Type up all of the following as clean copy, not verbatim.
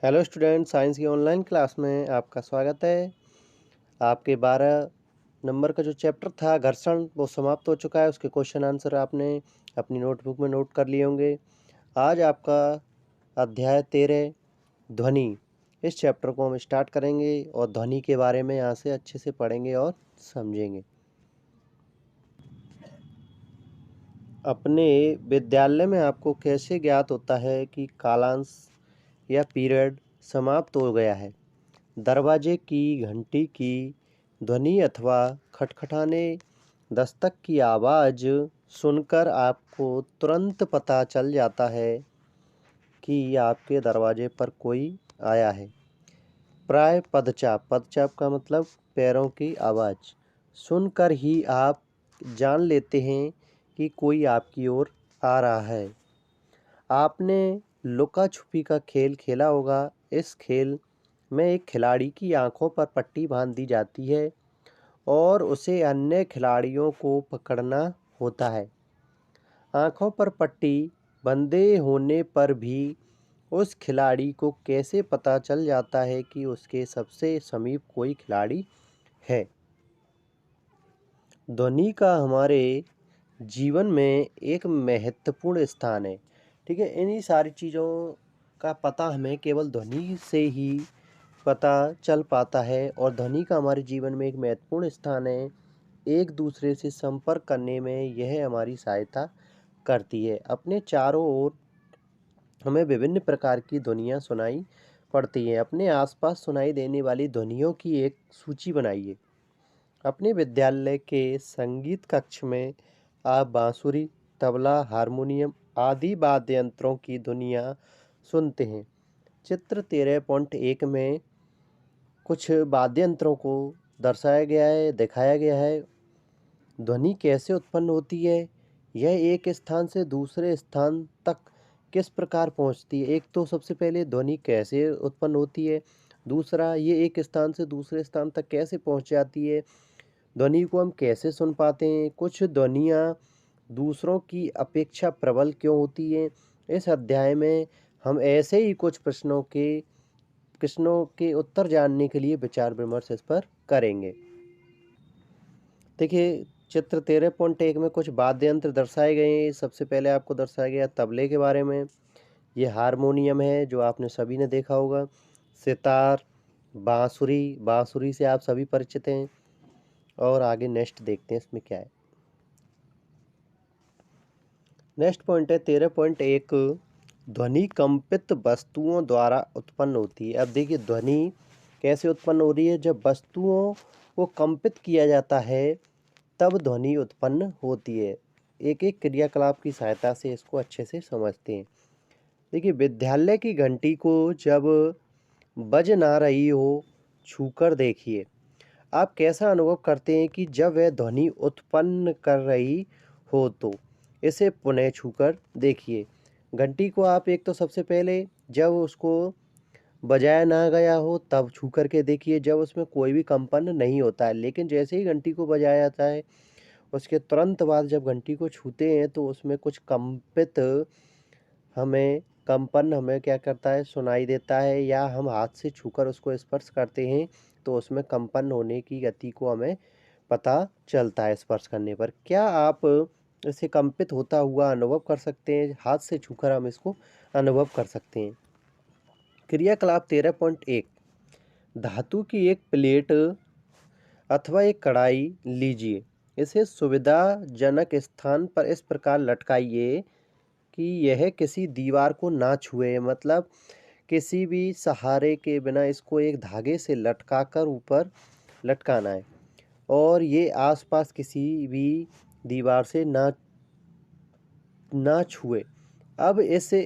Hello student, science की online class में आपका स्वागत है। आपके 12 नंबर का जो चैप्टर था घर्षण वो समाप्त हो चुका है। उसके क्वेश्चन आंसर आपने अपनी नोटबुक में नोट कर लिए होंगे। आज आपका अध्याय 13 ध्वनि, इस चैप्टर को हम स्टार्ट करेंगे और ध्वनि के बारे में यहाँ से अच्छे से पढ़ेंगे और समझेंगे। अपने विद्यालय में आपको कैसे ज्ञात होता है कि कालांश या पीरियड समाप्त हो गया है? दरवाजे की घंटी की ध्वनि अथवा खटखटाने दस्तक की आवाज़ सुनकर आपको तुरंत पता चल जाता है कि आपके दरवाजे पर कोई आया है। प्राय पदचाप, पदचाप का मतलब पैरों की आवाज़ सुनकर ही आप जान लेते हैं कि कोई आपकी ओर आ रहा है। आपने लुका छुपी का खेल खेला होगा। इस खेल में एक खिलाड़ी की आंखों पर पट्टी बांध दी जाती है और उसे अन्य खिलाड़ियों को पकड़ना होता है। आंखों पर पट्टी बंधे होने पर भी उस खिलाड़ी को कैसे पता चल जाता है कि उसके सबसे समीप कोई खिलाड़ी है? ध्वनि का हमारे जीवन में एक महत्वपूर्ण स्थान है। ठीक है, इन्हीं सारी चीज़ों का पता हमें केवल ध्वनि से ही पता चल पाता है और ध्वनि का हमारे जीवन में एक महत्वपूर्ण स्थान है। एक दूसरे से संपर्क करने में यह हमारी सहायता करती है। अपने चारों ओर हमें विभिन्न प्रकार की ध्वनियाँ सुनाई पड़ती हैं। अपने आसपास सुनाई देने वाली ध्वनियों की एक सूची बनाइए। अपने विद्यालय के संगीत कक्ष में आप बांसुरी, तबला, हारमोनियम आदि वाद्य यंत्रों की ध्वनियाँ सुनते हैं। चित्र 13.1 में कुछ वाद्य यंत्रों को दर्शाया गया है, दिखाया गया है। ध्वनि कैसे उत्पन्न होती है? यह एक स्थान से दूसरे स्थान तक किस प्रकार पहुंचती है? एक तो सबसे पहले ध्वनि कैसे उत्पन्न होती है, दूसरा ये एक स्थान से दूसरे स्थान तक कैसे पहुंच जाती है, ध्वनि को हम कैसे सुन पाते हैं, कुछ ध्वनियाँ दूसरों की अपेक्षा प्रबल क्यों होती हैं। इस अध्याय में हम ऐसे ही कुछ प्रश्नों के उत्तर जानने के लिए विचार विमर्श इस पर करेंगे। देखिए, चित्र 13.1 में कुछ वाद्य यंत्र दर्शाए गए हैं। सबसे पहले आपको दर्शाया गया तबले के बारे में। ये हारमोनियम है जो आपने सभी ने देखा होगा। सितार, बांसुरी, बांसुरी से आप सभी परिचित हैं। और आगे नेक्स्ट देखते हैं इसमें क्या है। नेक्स्ट पॉइंट है 13.1, ध्वनि कंपित वस्तुओं द्वारा उत्पन्न होती है। अब देखिए ध्वनि कैसे उत्पन्न हो रही है? जब वस्तुओं को कंपित किया जाता है तब ध्वनि उत्पन्न होती है। एक एक क्रियाकलाप की सहायता से इसको अच्छे से समझते हैं। देखिए, विद्यालय की घंटी को जब बज ना रही हो, छूकर देखिए। आप कैसा अनुभव करते हैं कि जब वह ध्वनि उत्पन्न कर रही हो तो? इसे पुनः छूकर देखिए। घंटी को आप एक तो सबसे पहले जब उसको बजाया ना गया हो तब छू कर के देखिए, जब उसमें कोई भी कंपन नहीं होता है। लेकिन जैसे ही घंटी को बजाया जाता है उसके तुरंत बाद जब घंटी को छूते हैं तो उसमें कुछ कंपन हमें क्या करता है, सुनाई देता है, या हम हाथ से छूकर उसको स्पर्श करते हैं तो उसमें कंपन होने की गति को हमें पता चलता है स्पर्श करने पर। क्या आप इसे कंपित होता हुआ अनुभव कर सकते हैं? हाथ से छूकर हम इसको अनुभव कर सकते हैं। क्रियाकलाप 13.1, धातु की एक प्लेट अथवा एक कढ़ाई लीजिए। इसे सुविधाजनक स्थान पर इस प्रकार लटकाइए कि यह किसी दीवार को ना छुए। मतलब किसी भी सहारे के बिना इसको एक धागे से लटकाकर ऊपर लटकाना है और ये आसपास किसी भी दीवार से ना छुए। अब इसे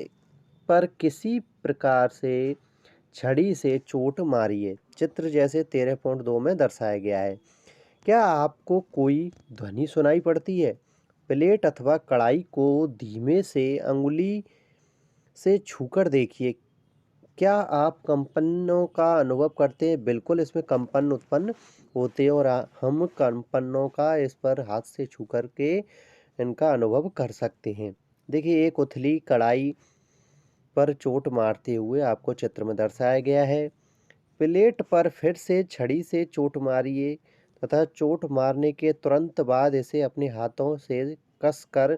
पर किसी प्रकार से छड़ी से चोट मारिए। चित्र जैसे 13.2 में दर्शाया गया है। क्या आपको कोई ध्वनि सुनाई पड़ती है? प्लेट अथवा कढ़ाई को धीमे से अंगुली से छूकर देखिए। क्या आप कंपनों का अनुभव करते हैं? बिल्कुल, इसमें कंपन उत्पन्न होते हैं और हम कंपनों का इस पर हाथ से छू करके इनका अनुभव कर सकते हैं। देखिए, एक उथली कढ़ाई पर चोट मारते हुए आपको चित्र में दर्शाया गया है। प्लेट पर फिर से छड़ी से चोट मारिए तथा चोट मारने के तुरंत बाद इसे अपने हाथों से कसकर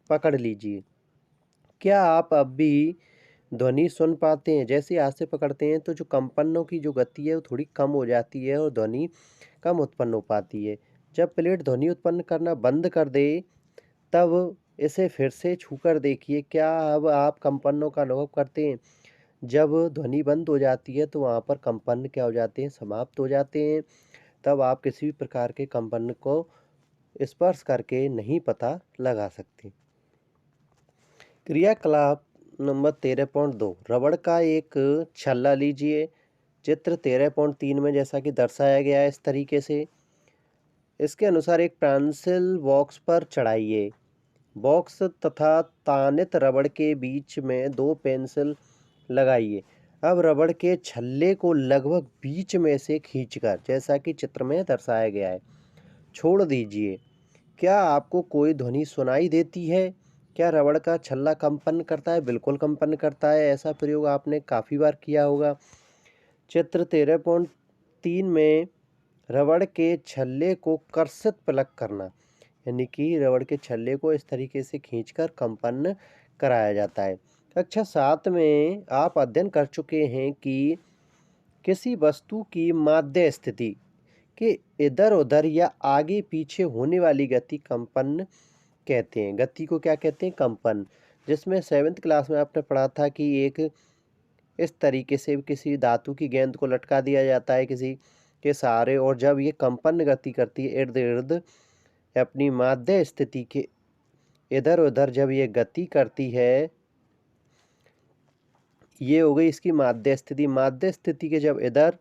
पकड़ लीजिए। क्या आप अब भी ध्वनि सुन पाते हैं? जैसे हाथ से पकड़ते हैं तो जो कंपनों की जो गति है वो थोड़ी कम हो जाती है और ध्वनि कम उत्पन्न हो पाती है। जब प्लेट ध्वनि उत्पन्न करना बंद कर दे तब इसे फिर से छूकर देखिए। क्या अब आप कंपनों का अनुभव करते हैं? जब ध्वनि बंद हो जाती है तो वहाँ पर कंपन क्या हो जाते हैं? समाप्त हो जाते हैं। तब आप किसी भी प्रकार के कंपन को स्पर्श करके नहीं पता लगा सकते। क्रियाकलाप नंबर 13.2 रबड़ का एक छल्ला लीजिए। चित्र 13.3 में जैसा कि दर्शाया गया है इस तरीके से। इसके अनुसार एक पेंसिल बॉक्स पर चढ़ाइए। बॉक्स तथा तानित रबड़ के बीच में 2 पेंसिल लगाइए। अब रबड़ के छल्ले को लगभग बीच में से खींचकर जैसा कि चित्र में दर्शाया गया है छोड़ दीजिए। क्या आपको कोई ध्वनि सुनाई देती है? क्या रबड़ का छल्ला कंपन करता है? बिल्कुल कंपन करता है। ऐसा प्रयोग आपने काफ़ी बार किया होगा। चित्र 13.3 में रबड़ के छल्ले को कर्षित प्लग करना यानी कि रबड़ के छल्ले को इस तरीके से खींचकर कंपन कराया जाता है। कक्षा 7 में आप अध्ययन कर चुके हैं कि किसी वस्तु की माध्य स्थिति के इधर-उधर या आगे-पीछे होने वाली गति कंपन कहते हैं। गति को क्या कहते हैं? कंपन। जिसमें 7th क्लास में आपने पढ़ा था कि एक इस तरीके से किसी धातु की गेंद को लटका दिया जाता है किसी के सहारे और जब ये कंपन गति करती है इर्द-गिर्द अपनी माध्य स्थिति के इधर-उधर जब ये गति करती है, ये हो गई इसकी माध्य स्थिति। माध्य स्थिति के जब इधर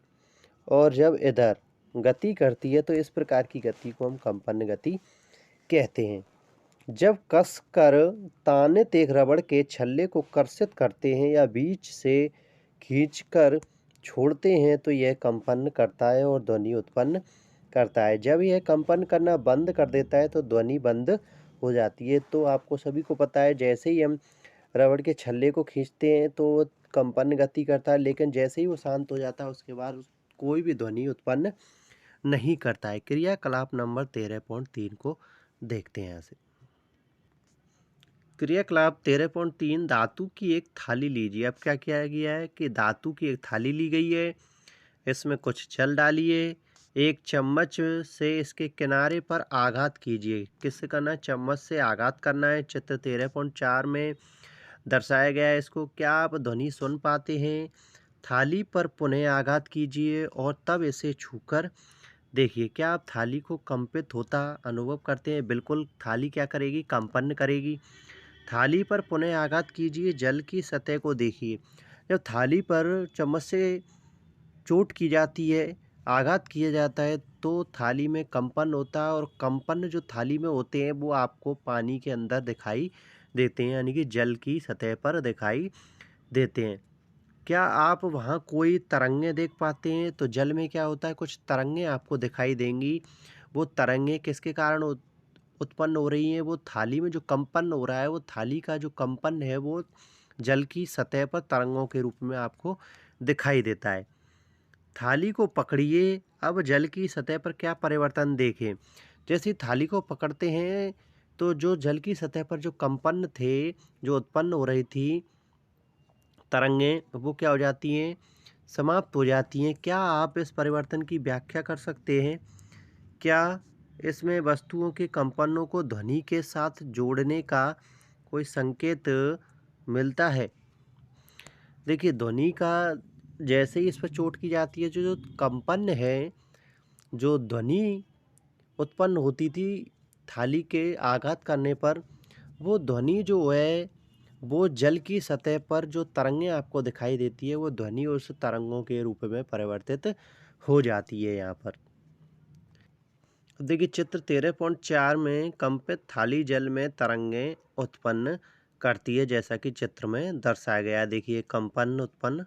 और जब इधर गति करती है तो इस प्रकार की गति को हम कंपन गति कहते हैं। जब कसकर तानित एक रबड़ के छल्ले को कर्षित करते हैं या बीच से खींचकर छोड़ते हैं तो यह कंपन करता है और ध्वनि उत्पन्न करता है। जब यह कंपन करना बंद कर देता है तो ध्वनि बंद हो जाती है। तो आपको सभी को पता है जैसे ही हम रबड़ के छल्ले को खींचते हैं तो वो कंपन गति करता है, लेकिन जैसे ही वो शांत हो जाता है उसके बाद कोई भी ध्वनि उत्पन्न नहीं करता है। क्रियाकलाप नंबर 13.3 को देखते हैं यहाँ से। क्रियाकलाप 13.3 धातु की एक थाली लीजिए। अब क्या किया गया है कि धातु की एक थाली ली गई है। इसमें कुछ जल डालिए। एक चम्मच से इसके किनारे पर आघात कीजिए। किससे करना है? चम्मच से आघात करना है। चित्र 13.4 में दर्शाया गया है इसको। क्या आप ध्वनि सुन पाते हैं? थाली पर पुनः आघात कीजिए और तब इसे छूकर देखिए। क्या आप थाली को कंपित होता अनुभव करते हैं? बिल्कुल थाली क्या करेगी? कंपन करेगी। थाली पर पुनः आघात कीजिए। जल की सतह को देखिए। जब थाली पर चम्मच से चोट की जाती है, आघात किया जाता है तो थाली में कंपन होता है और कंपन जो थाली में होते हैं वो आपको पानी के अंदर दिखाई देते हैं यानी कि जल की सतह पर दिखाई देते हैं। क्या आप वहाँ कोई तरंगें देख पाते हैं? तो जल में क्या होता है? कुछ तरंगें आपको दिखाई देंगी। वो तरंगें किसके कारण उत्पन्न हो रही हैं? वो थाली में जो कंपन हो रहा है वो थाली का जो कंपन है वो जल की सतह पर तरंगों के रूप में आपको दिखाई देता है। थाली को पकड़िए। अब जल की सतह पर क्या परिवर्तन देखें? जैसे ही थाली को पकड़ते हैं तो जो जल की सतह पर जो कंपन थे, जो उत्पन्न हो रही थी तरंगें, वो क्या हो जाती हैं? समाप्त हो जाती हैं। क्या आप इस परिवर्तन की व्याख्या कर सकते हैं? क्या इसमें वस्तुओं के कंपनों को ध्वनि के साथ जोड़ने का कोई संकेत मिलता है? देखिए ध्वनि का जैसे ही इस पर चोट की जाती है जो कंपन है, जो ध्वनि उत्पन्न होती थी थाली के आघात करने पर, वो ध्वनि जो है वो जल की सतह पर जो तरंगें आपको दिखाई देती है वो ध्वनि उस तरंगों के रूप में परिवर्तित हो जाती है यहाँ पर। अब देखिए चित्र 13.4 में कंपित थाली जल में तरंगें उत्पन्न करती है जैसा कि चित्र में दर्शाया गया है। देखिए कंपन उत्पन्न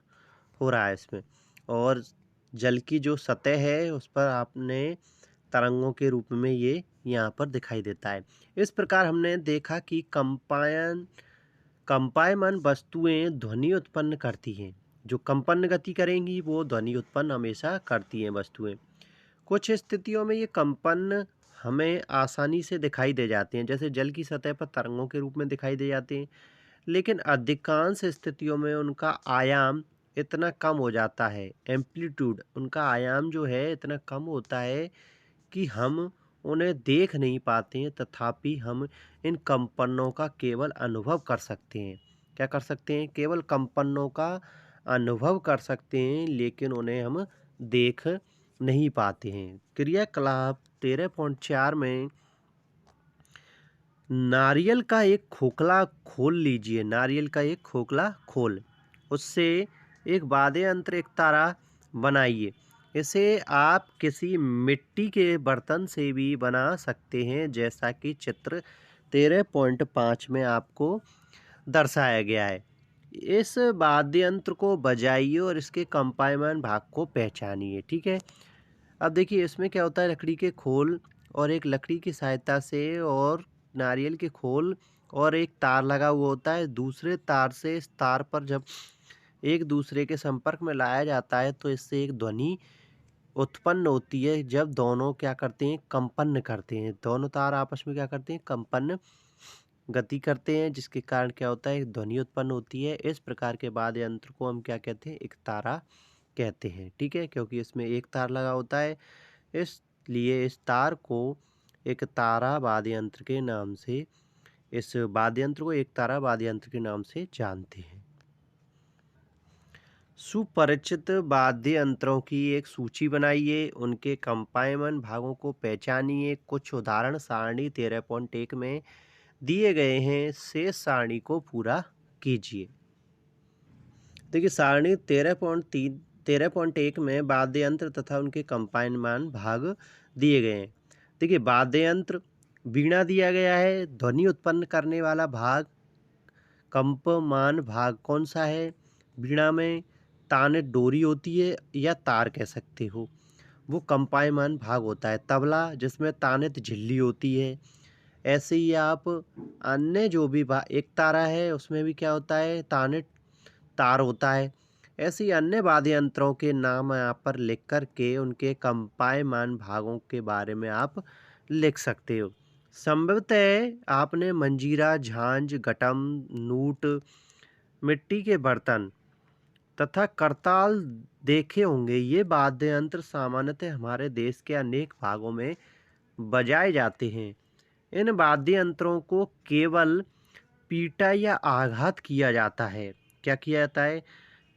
हो रहा है इसमें और जल की जो सतह है उस पर आपने तरंगों के रूप में ये यहाँ पर दिखाई देता है। इस प्रकार हमने देखा कि कंपायन कंपायमान वस्तुएं ध्वनि उत्पन्न करती हैं। जो कंपन गति करेंगी वो ध्वनि उत्पन्न हमेशा करती हैं वस्तुएं। कुछ स्थितियों में ये कंपन हमें आसानी से दिखाई दे जाते हैं, जैसे जल की सतह पर तरंगों के रूप में दिखाई दे जाते हैं, लेकिन अधिकांश स्थितियों में उनका आयाम इतना कम हो जाता है, एम्पलीट्यूड उनका आयाम जो है इतना कम होता है कि हम उन्हें देख नहीं पाते हैं, तथापि हम इन कंपनों का केवल अनुभव कर सकते हैं। क्या कर सकते हैं? केवल कंपनों का अनुभव कर सकते हैं, लेकिन उन्हें हम देख नहीं पाते हैं। क्रियाकलाप 13.4 में नारियल का एक खोखला खोल लीजिए। नारियल का एक खोखला खोल, उससे एक वाद्य यंत्र, एक तारा बनाइए। इसे आप किसी मिट्टी के बर्तन से भी बना सकते हैं, जैसा कि चित्र 13.5 में आपको दर्शाया गया है। इस वाद्य यंत्र को बजाइए और इसके कंपायमान भाग को पहचानिए। ठीक है। अब देखिए इसमें क्या होता है, लकड़ी के खोल और एक लकड़ी की सहायता से और नारियल के खोल और एक तार लगा हुआ होता है। दूसरे तार से इस तार पर जब एक दूसरे के संपर्क में लाया जाता है तो इससे एक ध्वनि उत्पन्न होती है। जब दोनों क्या करते हैं, कंपन करते हैं, दोनों तार आपस में क्या करते हैं, कंपन गति करते हैं, जिसके कारण क्या होता है, एक ध्वनि उत्पन्न होती है। इस प्रकार के वाद्य यंत्र को हम क्या कहते हैं, एक तारा कहते हैं। ठीक है, क्योंकि इसमें एक तार लगा होता है, इसलिए इस तार को एक तारा वाद्य यंत्र के नाम से, इस वाद्य यंत्र को एक तारा वाद्य यंत्र के नाम से जानते हैं। सुपरिचित वाद्य यंत्रों की एक सूची बनाइए, उनके कंपायमान भागों को पहचानिए। कुछ उदाहरण सारणी 13.1 में दिए गए हैं, शेष सारणी को पूरा कीजिए। देखिए सारणी 13.1 में वाद्य यंत्र तथा उनके कंपायमान भाग दिए गए हैं। देखिए वाद्य यंत्र, वीणा दिया गया है, ध्वनि उत्पन्न करने वाला भाग, कंपमान भाग कौन सा है? वीणा में तान डोरी होती है या तार कह सकते हो, वो कंपायमान भाग होता है। तबला जिसमें तानित झिल्ली होती है। ऐसे ही आप अन्य जो भी एक तारा है उसमें भी क्या होता है, तानित तार होता है। ऐसे ही अन्य वाद्य यंत्रों के नाम यहाँ पर लिख कर के उनके कंपायमान भागों के बारे में आप लिख सकते हो। संभवतः आपने मंजीरा, झांझ, घटम, नूट, मिट्टी के बर्तन तथा करताल देखे होंगे। ये वाद्य यंत्र सामान्यतः हमारे देश के अनेक भागों में बजाए जाते हैं। इन वाद्य यंत्रों को केवल पीटा या आघात किया जाता है। क्या किया जाता है?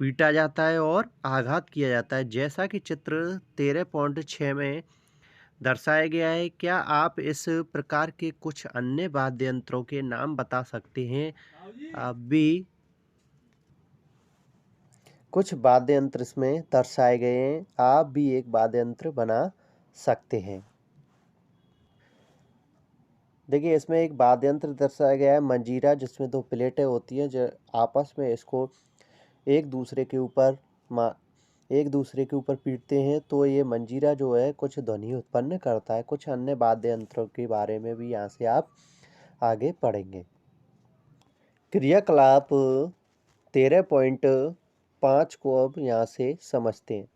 पीटा जाता है और आघात किया जाता है, जैसा कि चित्र 13.6 में दर्शाया गया है। क्या आप इस प्रकार के कुछ अन्य वाद्य यंत्रों के नाम बता सकते हैं? आप भी कुछ वाद्य यंत्र इसमें दर्शाए गए हैं, आप भी एक वाद्य यंत्र बना सकते हैं। देखिए इसमें एक वाद्य यंत्र दर्शाया गया है, मंजीरा, जिसमें दो प्लेटें होती हैं जो आपस में इसको एक दूसरे के ऊपर पीटते हैं, तो ये मंजीरा जो है कुछ ध्वनि उत्पन्न करता है। कुछ अन्य वाद्य यंत्रों के बारे में भी यहाँ से आप आगे पढ़ेंगे। क्रियाकलाप 13.5 को अब यहाँ से समझते हैं।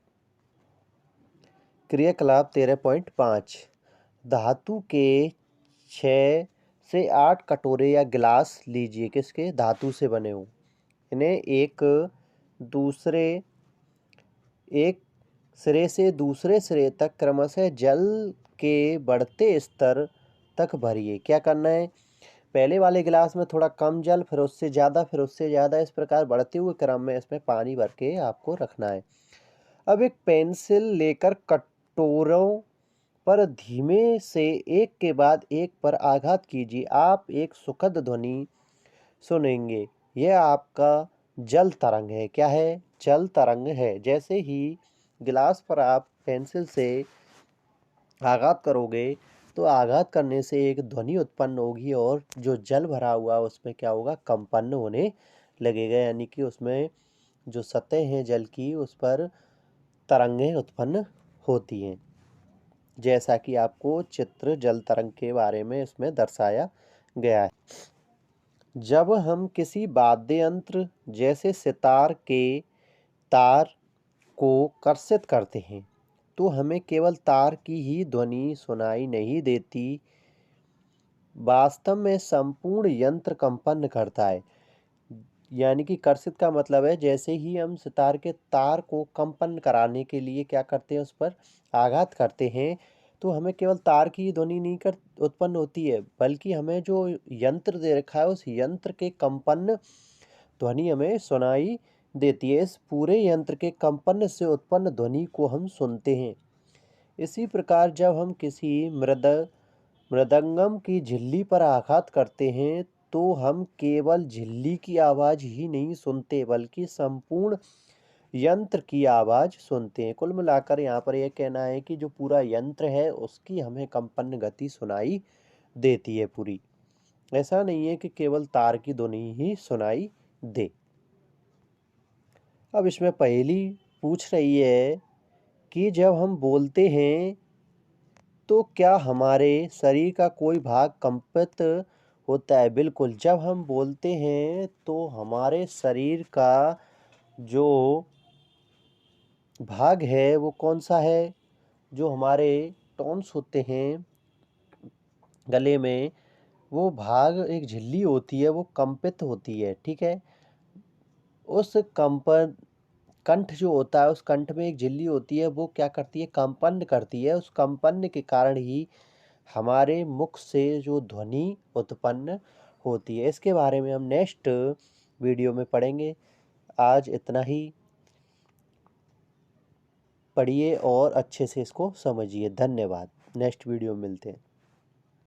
क्रियाकलाप 13.5, धातु के 6 से 8 कटोरे या गिलास लीजिए, किसके? धातु से बने हो। इन्हें एक सिरे से दूसरे सिरे तक क्रमशः जल के बढ़ते स्तर तक भरिए। क्या करना है? पहले वाले गिलास में थोड़ा कम जल, फिर उससे ज़्यादा, फिर उससे ज़्यादा, इस प्रकार बढ़ते हुए क्रम में इसमें पानी भर के आपको रखना है। अब एक पेंसिल लेकर कटोरों पर धीमे से एक के बाद एक पर आघात कीजिए। आप एक सुखद ध्वनि सुनेंगे। यह आपका जल तरंग है। क्या है? जल तरंग है। जैसे ही गिलास पर आप पेंसिल से आघात करोगे तो आघात करने से एक ध्वनि उत्पन्न होगी और जो जल भरा हुआ उसमें क्या होगा, कंपन होने लगेगा, यानी कि उसमें जो सतह है जल की उस पर तरंगें उत्पन्न होती हैं, जैसा कि आपको चित्र जल तरंग के बारे में इसमें दर्शाया गया है। जब हम किसी वाद्य यंत्र जैसे सितार के तार को कर्षित करते हैं तो हमें केवल तार की ही ध्वनि सुनाई नहीं देती, वास्तव में संपूर्ण यंत्र कंपन करता है। यानी कि कर्षित का मतलब है जैसे ही हम सितार के तार को कंपन कराने के लिए क्या करते हैं, उस पर आघात करते हैं, तो हमें केवल तार की ध्वनि नहीं कर उत्पन्न होती है, बल्कि हमें जो यंत्र दे रखा है उस यंत्र के कंपन ध्वनि हमें सुनाई देती है। इस पूरे यंत्र के कंपन से उत्पन्न ध्वनि को हम सुनते हैं। इसी प्रकार जब हम किसी मृदंगम की झिल्ली पर आघात करते हैं तो हम केवल झिल्ली की आवाज़ ही नहीं सुनते, बल्कि संपूर्ण यंत्र की आवाज़ सुनते हैं। कुल मिलाकर यहाँ पर यह कहना है कि जो पूरा यंत्र है उसकी हमें कंपन गति सुनाई देती है पूरी। ऐसा नहीं है कि केवल तार की ध्वनि ही सुनाई दे। अब इसमें पहेली पूछ रही है कि जब हम बोलते हैं तो क्या हमारे शरीर का कोई भाग कंपित होता है? बिल्कुल, जब हम बोलते हैं तो हमारे शरीर का जो भाग है वो कौन सा है? जो हमारे टोन्स होते हैं गले में, वो भाग एक झिल्ली होती है, वो कंपित होती है, ठीक है। उस कंपन कंठ जो होता है, उस कंठ में एक झिल्ली होती है, वो क्या करती है, कंपन करती है। उस कंपन के कारण ही हमारे मुख से जो ध्वनि उत्पन्न होती है। इसके बारे में हम नेक्स्ट वीडियो में पढ़ेंगे। आज इतना ही। पढ़िए और अच्छे से इसको समझिए। धन्यवाद। नेक्स्ट वीडियो में मिलते हैं।